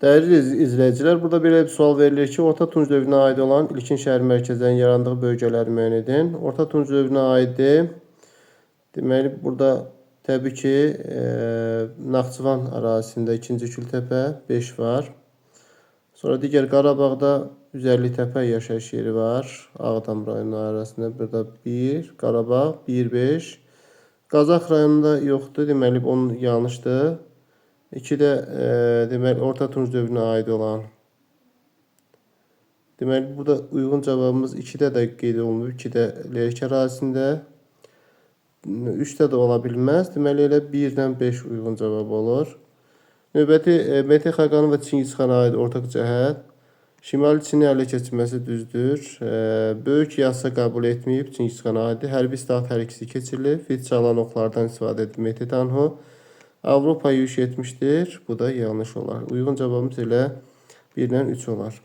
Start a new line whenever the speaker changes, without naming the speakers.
Değerli izleyiciler, burada belə bir sual verilir ki, Orta Tunc dövrünə aid olan ilkin şəhər mərkəzlərinin yarandığı bölgələri müəyyən edin. Orta Tunc dövrünə aiddir. Deməli, burada təbii ki, Naxçıvan ərazisində 2-ci Kültəpə 5 var. Sonra digər Qarabağda 150 təpə yaşayış yeri var. Ağdam rayonu arasında burada 1, Qarabağ 1-5. Qazax rayonunda yoxdur, deməli onun yanlışdır. 2 də deməli Orta Tunc dövrünə aid olan. Deməli burada uyğun cavabımız 2-də də qeyd olunub. 2-də Lerk ərazisində. 3-də də ola bilməz. Deməli elə 1-dən 5 uyğun cavab olur. Növbəti Mete Xaqanın və Çingiz Xana aid ortaq cəhət. Şimali Çini ələ keçirməsi düzdür. Böyük yasa qəbul etməyib, Çingiz Xana aiddir. Hərbi islahat hər ikisi keçirilib. Fil çalan oxlardan istifadə edib Mete Tanhu. Avropa yürüş etmişdir. Bu da yanlış olar. Uyğun cavabımız elə 1-dən 3 olar.